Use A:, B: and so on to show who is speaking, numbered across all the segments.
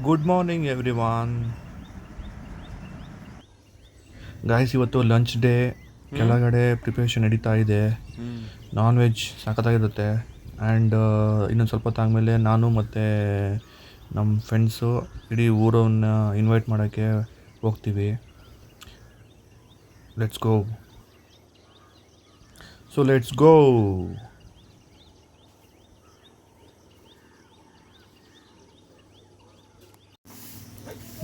A: Good morning everyone. Guys, ಇವತ್ತು lunch day. ಕೆಳಗಡೆ preparation ನಡೀತಾ ಇದೆ. Non veg ಸಖತ್ತಾಗಿರುತ್ತೆ. ಆ್ಯಂಡ್ ಇನ್ನೊಂದು ಸ್ವಲ್ಪ ಹೊತ್ತಾದಮೇಲೆ ನಾನು ಮತ್ತು ನಮ್ಮ ಫ್ರೆಂಡ್ಸು ಇಡೀ ಊರನ್ನ ಇನ್ವೈಟ್ ಮಾಡೋಕ್ಕೆ ಹೋಗ್ತೀವಿ. Let's go. Let's go.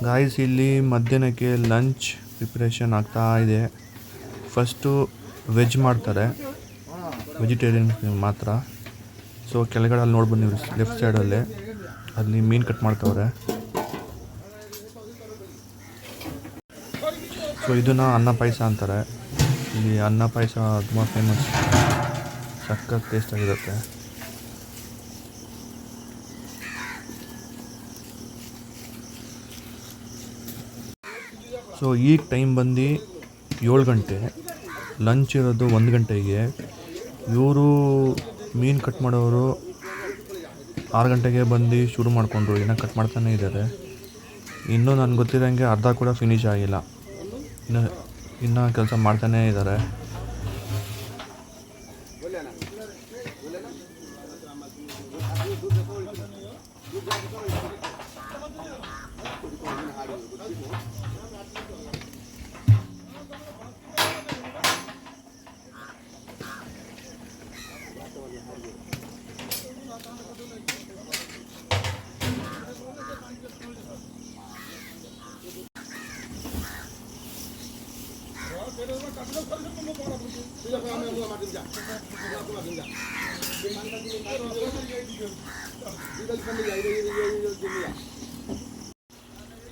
A: Guys, ಇಲ್ಲಿ ಮಧ್ಯಾಹ್ನಕ್ಕೆ ಲಂಚ್ ಪ್ರಿಪ್ರೇಷನ್ ಆಗ್ತಾ ಇದೆ. ಫಸ್ಟು ವೆಜ್ ಮಾಡ್ತಾರೆ, ವೆಜಿಟೇರಿಯನ್ ಮಾತ್ರ. ಕೆಳಗಡೆ ಅಲ್ಲಿ ನೋಡ್ಬೋದು ನೀವು, ಲೆಫ್ಟ್ ಸೈಡಲ್ಲಿ ಅಲ್ಲಿ ಮೀನು ಕಟ್ ಮಾಡ್ತವ್ರೆ. ಇದನ್ನು ಅನ್ನ ಪಾಯಸ ಅಂತಾರೆ. ಇಲ್ಲಿ ಅನ್ನ ಪಾಯಸ ತುಂಬ ಫೇಮಸ್, ಸಖತ್ ಟೇಸ್ಟಾಗಿರುತ್ತೆ. ಈಗ ಟೈಮ್ ಬಂದು 7 ಗಂಟೆ, ಲಂಚ್ ಇರೋದು 1 ಗಂಟೆಗೆ. ಇವರು ಮೀನು ಕಟ್ ಮಾಡೋರು 6 ಗಂಟೆಗೆ ಬಂದು ಶುರು ಮಾಡಿಕೊಂಡ್ರು, ಇನ್ನೂ ಕಟ್ ಮಾಡ್ತಾನೇ ಇದ್ದಾರೆ. ಇನ್ನೂ ನನಗೆ ಗೊತ್ತಿರೋಂಗೆ ಅರ್ಧ ಕೂಡ ಫಿನಿಷ್ ಆಗಿಲ್ಲ, ಇನ್ನೂ ಕೆಲಸ ಮಾಡ್ತಾನೇ ಇದ್ದಾರೆ.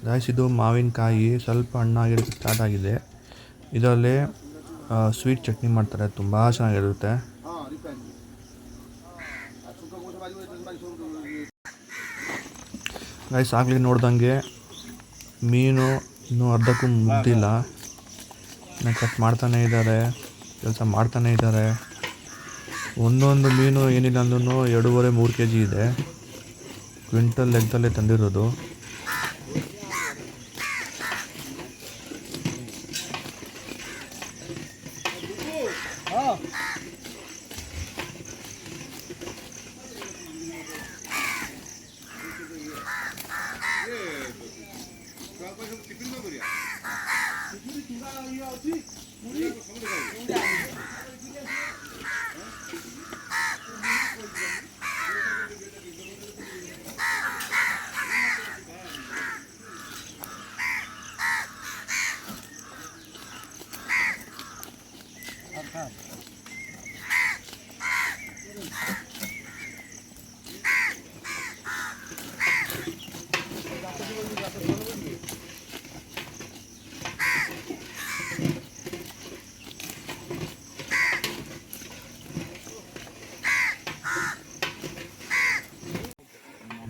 A: ಗಾಯ್ಸ್, ಇದು ಮಾವಿನಕಾಯಿ ಸ್ವಲ್ಪ ಹಣ್ಣಾಗಿರೋದು ಸ್ಟಾರ್ಟ್ ಆಗಿದೆ. ಇದರಲ್ಲಿ ಸ್ವೀಟ್ ಚಟ್ನಿ ಮಾಡ್ತಾರೆ, ತುಂಬ ಚೆನ್ನಾಗಿರುತ್ತೆ. ಗಾಯ್ಸ್, ಆಗಲಿ ನೋಡ್ದಂಗೆ ಮೀನು ಇನ್ನೂ ಅರ್ಧಕ್ಕೂ ಮುಗ್ದಿಲ್ಲ, ಕಟ್ ಮಾಡ್ತಾನೇ ಇದ್ದಾರೆ, ಕೆಲಸ ಮಾಡ್ತಾನೇ ಇದ್ದಾರೆ. ಒಂದೊಂದು ಮೀನು ಏನಿಲ್ಲ ಅಂದ್ರೂ 2.5-3 kg ಇದೆ. ಕ್ವಿಂಟಲ್ ಲೆಕ್ಕದಲ್ಲೇ ತಂದಿರೋದು.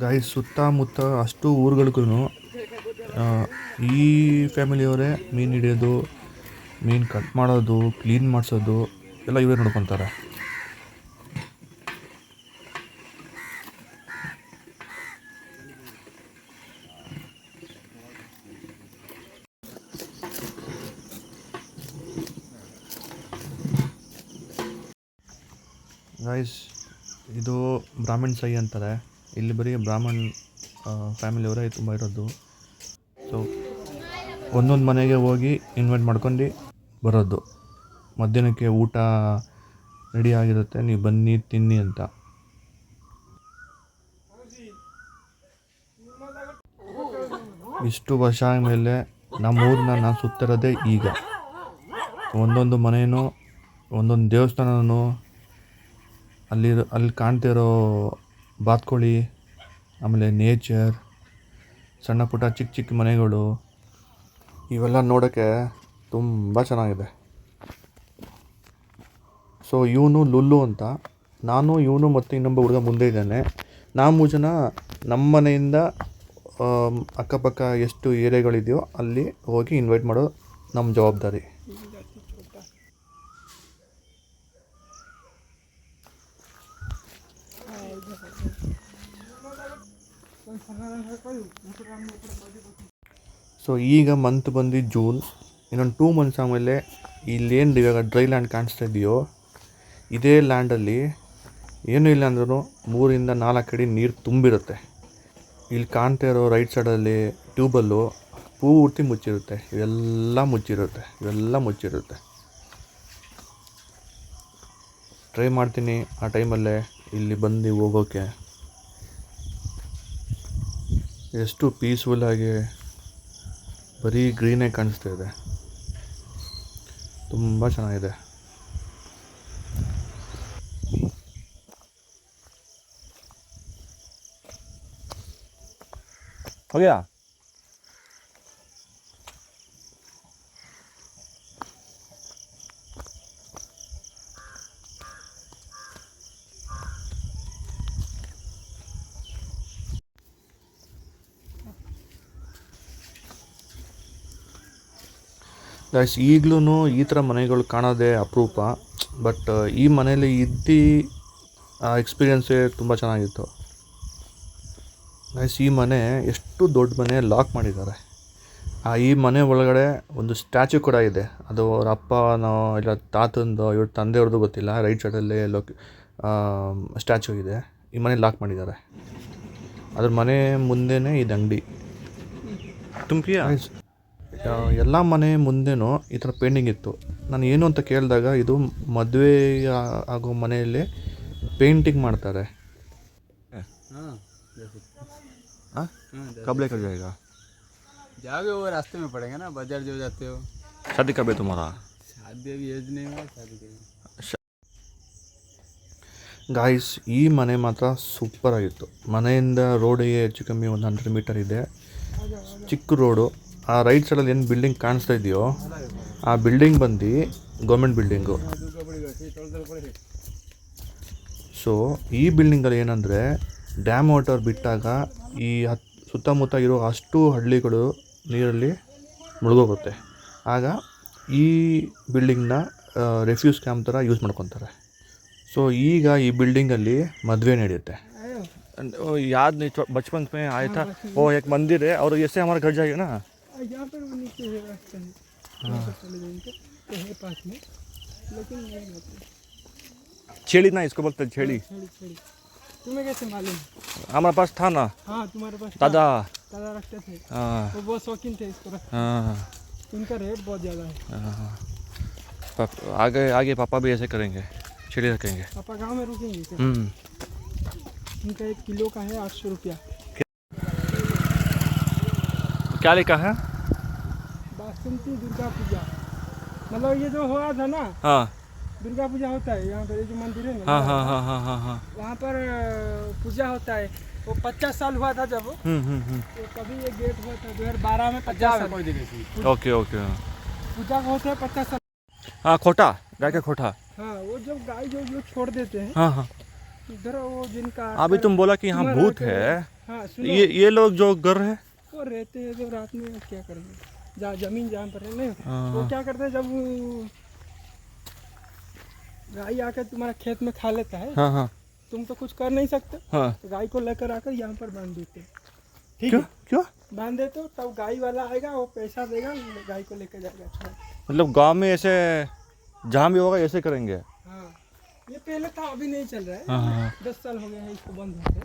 A: ಗಾಯ್ಸ್, ಸುತ್ತಮುತ್ತ ಅಷ್ಟು ಊರುಗಳಿಗೂ ಈ ಫ್ಯಾಮಿಲಿಯವರೇ ಮೀನು ಹಿಡಿಯೋದು, ಮೀನು ಕಟ್ ಮಾಡೋದು, ಕ್ಲೀನ್ ಮಾಡಿಸೋದು ಎಲ್ಲ ಇವರೇ ನೋಡ್ಕೊತಾರೆ. ಗಾಯ್ಸ್, ಇದು ಬ್ರಾಹ್ಮಣ್ ಸೈ ಅಂತಾರೆ. ಇಲ್ಲಿ ಬರೀ ಬ್ರಾಹ್ಮಣ್ ಫ್ಯಾಮಿಲಿಯವರೇ ತುಂಬ ಇರೋದು. ಒಂದೊಂದು ಮನೆಗೆ ಹೋಗಿ ಇನ್ವೈಟ್ ಮಾಡ್ಕೊಂಡು ಬರೋದು. ಮಧ್ಯಾಹ್ನಕ್ಕೆ ಊಟ ರೆಡಿ ಆಗಿರುತ್ತೆ, ನೀವು ಬನ್ನಿ ತಿನ್ನಿ ಅಂತ. ಇಷ್ಟು ವರ್ಷ ಆದಮೇಲೆ ನಮ್ಮೂರನ್ನ ನಾನು ಸುತ್ತಿರೋದೇ ಈಗ. ಒಂದೊಂದು ಮನೇನೂ, ಒಂದೊಂದು ದೇವಸ್ಥಾನನೂ, ಅಲ್ಲಿ ಕಾಣ್ತಿರೋ ಬಾತ್ಕೋಳಿ, ಆಮೇಲೆ ನೇಚರ್, ಸಣ್ಣ ಪುಟ್ಟ ಚಿಕ್ಕ ಚಿಕ್ಕ ಮನೆಗಳು, ಇವೆಲ್ಲ ನೋಡೋಕ್ಕೆ ತುಂಬ ಚೆನ್ನಾಗಿದೆ. ಇವನು ಲುಲ್ಲು ಅಂತ, ನಾನು ಇವನು ಮತ್ತು ಇನ್ನೊಬ್ಬ ಹುಡುಗ ಮುಂದೆ ಇದ್ದಾನೆ. ನಾವು 3 ಜನ ನಮ್ಮ ಮನೆಯಿಂದ ಅಕ್ಕಪಕ್ಕ ಎಷ್ಟು ಏರಿಯಾಗಳಿದೆಯೋ ಅಲ್ಲಿ ಹೋಗಿ ಇನ್ವೈಟ್ ಮಾಡೋ ನಮ್ಮ ಜವಾಬ್ದಾರಿ. ಸೊ ಈಗ ಮಂತ್ ಬಂದು ಜೂನ್, ಇನ್ನೊಂದು 2 ಮಂತ್ಸ್ ಆಮೇಲೆ ಇಲ್ಲೇನು ಇವಾಗ ಡ್ರೈ ಲ್ಯಾಂಡ್ ಕಾಣಿಸ್ತಾ ಇದೆಯೋ ಇದೇ ಲ್ಯಾಂಡಲ್ಲಿ ಏನೂ ಇಲ್ಲ ಅಂದ್ರೂ 3-4 ಅಡಿ ನೀರು ತುಂಬಿರುತ್ತೆ. ಇಲ್ಲಿ ಕಾಣ್ತಾ ಇರೋ ರೈಟ್ ಸೈಡಲ್ಲಿ ಟ್ಯೂಬಲ್ಲು ಪೂರ್ತಿ ಮುಚ್ಚಿರುತ್ತೆ, ಇವೆಲ್ಲ ಮುಚ್ಚಿರುತ್ತೆ. ಟ್ರೈ ಮಾಡ್ತೀನಿ ಆ ಟೈಮಲ್ಲೇ ಇಲ್ಲಿ ಬಂದು ಹೋಗೋಕ್ಕೆ. ಎಷ್ಟು ಪೀಸ್ಫುಲ್ಲಾಗಿ ಬರೀ ಗ್ರೀನಾಗಿ ಕಾಣಿಸ್ತಾ ಇದೆ, ತುಂಬ ಚೆನ್ನಾಗಿದೆ. ಹೋಗ್ಯಾ ಗೈಸ್, ಈಗಲೂ ಈ ಥರ ಮನೆಗಳು ಕಾಣೋದೇ ಅಪರೂಪ. ಬಟ್ ಈ ಮನೇಲಿ ಎಕ್ಸ್ಪೀರಿಯನ್ಸೇ ತುಂಬ ಚೆನ್ನಾಗಿತ್ತು ಗೈಸ್. ಈ ಮನೆ ಎಷ್ಟು ದೊಡ್ಡ ಮನೆ, ಲಾಕ್ ಮಾಡಿದ್ದಾರೆ. ಈ ಮನೆ ಒಳಗಡೆ ಒಂದು ಸ್ಟ್ಯಾಚು ಕೂಡ ಇದೆ. ಅದು ಅವ್ರ ಅಪ್ಪನೋ ಇಲ್ಲ ತಾತಂದೋ ಇವ್ರ ತಂದೆಯವ್ರದ್ದು ಗೊತ್ತಿಲ್ಲ. ರೈಟ್ ಸೈಡಲ್ಲೇ ಸ್ಟ್ಯಾಚು ಇದೆ. ಈ ಮನೆ ಲಾಕ್ ಮಾಡಿದ್ದಾರೆ. ಅದ್ರ ಮನೆ ಮುಂದೆನೇ ಇದು ಅಂಗಡಿ. ಎಲ್ಲ ಮನೆ ಮುಂದೆನೂ ಈ ಥರ ಪೇಂಟಿಂಗ್ ಇತ್ತು. ನಾನು ಏನು ಅಂತ ಕೇಳಿದಾಗ ಇದು ಮದುವೆ ಆಗೋ ಮನೆಯಲ್ಲಿ ಪೇಂಟಿಂಗ್ ಮಾಡ್ತಾರೆ. कब लेकर जाएगा?
B: जाओगे वो रास्ते में पड़ेगा ना, बाजार जो जाते हो।
A: शादी कब है तुम्हारा?
B: शादी अभी एज नहीं हुआ, शादी करेंगे।
A: ಗಾಯ್ಸ್, ಈ ಮನೆ ಮಾತ್ರ ಸೂಪರ್ ಆಗಿತ್ತು. ಮನೆಯಿಂದ ರೋಡಿಗೆ ಹೆಚ್ಚು ಕಮ್ಮಿ ಒಂದು 100 ಮೀಟರ್ ಇದೆ. ಚಿಕ್ಕ ರೋಡು. ಆ ರೈಟ್ ಸೈಡಲ್ಲಿ ಏನು ಬಿಲ್ಡಿಂಗ್ ಕಾಣಿಸ್ತಾ ಇದೆಯೋ ಆ ಬಿಲ್ಡಿಂಗ್ ಬಂದು ಗೌರ್ಮೆಂಟ್ ಬಿಲ್ಡಿಂಗು. ಸೊ ಈ ಬಿಲ್ಡಿಂಗಲ್ಲಿ ಏನಂದರೆ ಡ್ಯಾಮ್ ವಾಟರ್ ಬಿಟ್ಟಾಗ ಈ ಸುತ್ತಮುತ್ತ ಇರೋ ಅಷ್ಟು ಹಳ್ಳಿಗಳು ನೀರಲ್ಲಿ ಮುಳುಗೋಗುತ್ತೆ. ಆಗ ಈ ಬಿಲ್ಡಿಂಗ್ನ ರೆಫ್ಯೂಸ್ ಕ್ಯಾಂಪ್ ಥರ ಯೂಸ್ ಮಾಡ್ಕೊತಾರೆ. ಸೊ ಈಗ ಈ ಬಿಲ್ಡಿಂಗಲ್ಲಿ ಮದುವೆ ನಡೆಯುತ್ತೆ. याद नहीं, बचपन में आया था वो एक मंदिर है और ऐसे हमारा घर जाएगा ना यहाँ पर नीचे रास्ता है, चले जाएंगे तो है पास में, लेकिन छेड़ी ना इसको बोलते हैं, छेड़ी। तुम्हें कैसे मालूम? हमारे पास था ना। हाँ, तुम्हारे पास दादा रखते थे। वो बहुत शौकीन थे इसको रखते। इनका रेट बहुत ज़्यादा है। आगे पापा भी ऐसे करेंगे, छेड़ी रखेंगे। पापा गांव में रुकेंगे क्या? इनका 1 किलो का है 800 रुपया। क्या लिखा है? बासंती दुर्गा पूजा, मतलब ये जो हुआ था ना। हाँ, दुर्गा पूजा होता है यहाँ पर, जो मंदिर है ना। हाँ। वहाँ पर पूजा होता है। वो 50 साल हुआ था जब। तो कभी ये गेट हुआ था 2012 में 50 साल। ओके पूजा को होता है 50 साल। हाँ, खोटा, गाय का खोटा। हाँ, वो जब गाय जो छोड़ देते हैं। हाँ इधर वो जिनका अभी तुम बोला कि यहाँ भूत है। हाँ, ये लोग जो घर है वो रहते हैं, जो रात में क्या करेंगे, जमीन जहाँ पर है नहीं, वो क्या करते हैं जब गाय आकर तुम्हारा खेत में खा लेता है। हाँ। तुम तो कुछ कर नहीं सकते। हाँ। तो गाय को लेकर आकर यहाँ पर बांध देते। ठीक है? क्यों बांध देते हो? तब गाय वाला आएगा, वो पैसा देगा, गाय को लेकर जाएगा। मतलब गांव में ऐसे जहाँ भी होगा ऐसे करेंगे। हाँ, ये पहले था, अभी नहीं चल रहा है। 10 साल हो गया है इसको बंद होते,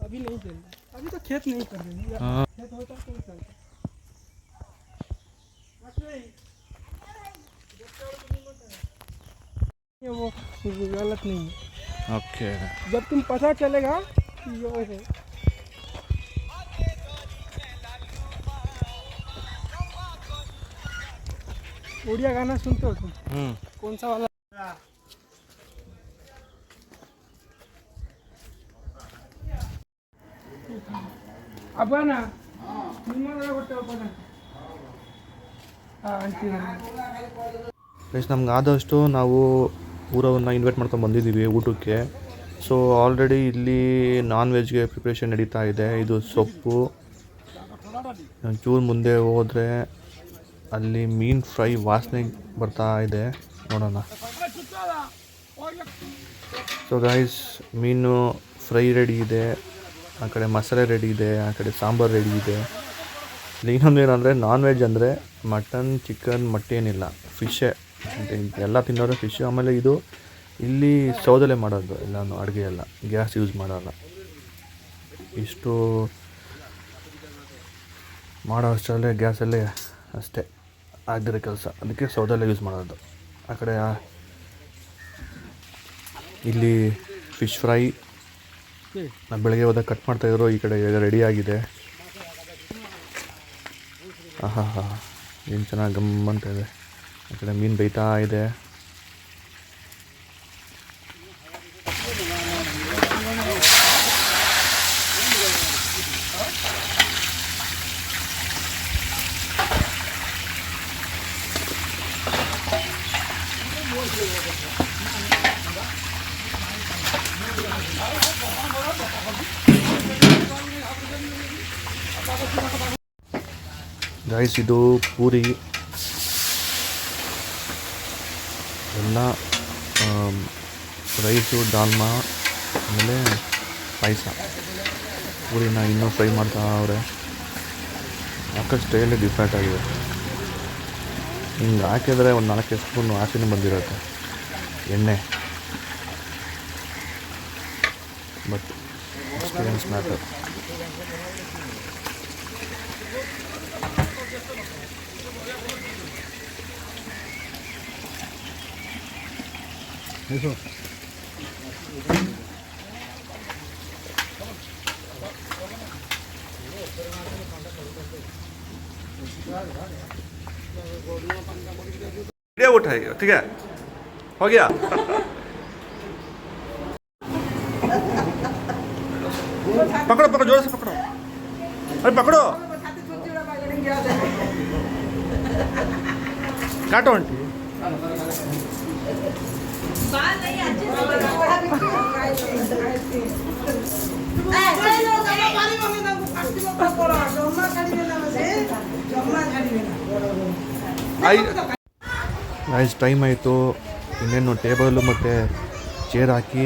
A: अभी नहीं चल रहा है। अभी तो खेत नहीं कर रहे हैं। खेत होता तो चलता। वो गलत नहीं है। ओके, जब तुम पता चलेगा कि ये है। उड़िया गाना सुनते हो तुम? कौन सा वाला? ಅಬ್ಬನಾ ನಿಮ್ಮನ್ನ ಕೊಟ್ಟು ಅಬ್ಬನ. ಪ್ಲೀಸ್, ನಮ್ಗೆ ಆದಷ್ಟು ನಾವು ಊರವನ್ನು ಇನ್ವೈಟ್ ಮಾಡ್ಕೊಂಡು ಬಂದಿದ್ದೀವಿ ಊಟಕ್ಕೆ. ಸೊ ಆಲ್ರೆಡಿ ಇಲ್ಲಿ ನಾನ್ ವೆಜ್ಗೆ ಪ್ರಿಪ್ರೇಷನ್ ನಡೀತಾ ಇದೆ. ಇದು ಸೊಪ್ಪು. ಒಂಚೂರು ಮುಂದೆ ಹೋದರೆ ಅಲ್ಲಿ ಮೀನು ಫ್ರೈ ವಾಸನೆ ಬರ್ತಾ ಇದೆ, ನೋಡೋಣ. ಸೊ ಗೈಸ್, ಮೀನು ಫ್ರೈ ರೆಡಿ ಇದೆ. ಆ ಕಡೆ ಮಸಾಲೆ ರೆಡಿ ಇದೆ, ಆ ಕಡೆ ಸಾಂಬಾರು ರೆಡಿ ಇದೆ. ಇಲ್ಲಿ ಇನ್ನೊಂದು ಏನಂದರೆ ನಾನ್ ವೆಜ್ ಅಂದರೆ ಮಟನ್, ಚಿಕನ್, ಮಟ್ಟೇನಿಲ್ಲ, ಫಿಶ್ಶೇ. ಎಲ್ಲ ತಿನ್ನೋರು ಫಿಶ್. ಆಮೇಲೆ ಇದು ಇಲ್ಲಿ ಸೌದಲ್ಲೇ ಮಾಡೋದು ಎಲ್ಲನೂ, ಅಡುಗೆ ಎಲ್ಲ ಗ್ಯಾಸ್ ಯೂಸ್ ಮಾಡೋಲ್ಲ. ಇಷ್ಟು ಮಾಡೋ ಅಷ್ಟರಲ್ಲೇ ಗ್ಯಾಸಲ್ಲೇ ಅಷ್ಟೇ ಆಗಿರೋ ಕೆಲಸ, ಅದಕ್ಕೆ ಸೌದಲ್ಲೇ ಯೂಸ್ ಮಾಡೋದು. ಆ ಕಡೆ ಇಲ್ಲಿ ಫಿಶ್ ಫ್ರೈ ಬೆಳಗ್ಗೆ ಹೋದಾಗ ಕಟ್ ಮಾಡ್ತಾಯಿದ್ರು, ಈ ಕಡೆ ಈಗ ರೆಡಿಯಾಗಿದೆ. ಆಹಾ ಏನು ಚೆನ್ನಾಗಿ ಗಮ್ಮಂತ ಇದೆ. ಆ ಕಡೆ ಮೀನು ಬೇಯ್ತಾ ಇದೆ. ಗೈಸ್, ಇದು ಪೂರಿ ಎಲ್ಲ, ರೈಸು, ಡಾಲ್ಮಾ, ಆಮೇಲೆ ಪಾಯಸ. ಪೂರಿನ ಇನ್ನೂ ಫ್ರೈ ಮಾಡ್ತಾ ಅವ್ರೆ. ಹಾಕೋ ಸ್ಟೈಲೇ ಡಿಫ್ರೆಂಟ್ ಆಗಿದೆ. ಹಿಂಗೆ ಹಾಕಿದರೆ ಒಂದು 4 ಸ್ಪೂನ್ ಆಚೆನೂ ಬಂದಿರುತ್ತೆ ಎಣ್ಣೆ. But experience matter. वीडियो उठाइए, ठीक है, हो गया. पकड़ो पकड़ो, जोर से पकड़ो. अरे पकड़ो, काटो आंटी. ಗೈಸ್, ಟೈಮ್ ಆಯಿತು. ಇನ್ನೇನು ಟೇಬಲು ಮತ್ತು ಚೇರ್ ಹಾಕಿ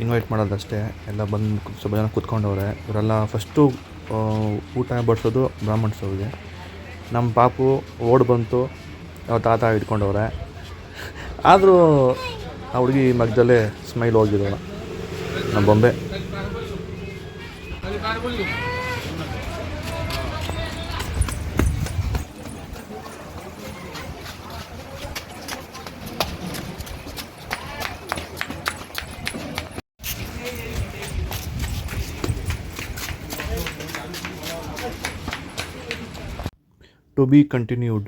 A: ಇನ್ವೈಟ್ ಮಾಡೋದಷ್ಟೇ. ಎಲ್ಲ ಬಂದು ಸ್ವಲ್ಪ ಜನ ಕೂತ್ಕೊಂಡವ್ರೆ. ಇವರೆಲ್ಲ ಫಸ್ಟು ಊಟ ಬಡಿಸೋದು ಬ್ರಾಹ್ಮಣ್ಸ್ ಅವ್ರಿಗೆ. ನಮ್ಮ ಪಾಪು ಓಡ್ ಬಂತು, ನಾವು ತಾತ ಇಟ್ಕೊಂಡವ್ರೆ. ಆದರೂ ಆ ಹುಡುಗಿ ಮಧ್ಯದಲ್ಲೇ ಸ್ಮೈಲ್ ಹೋಗಿರೋಣ, ನಮ್ಮ ಬೊಂಬೆ. To be continued.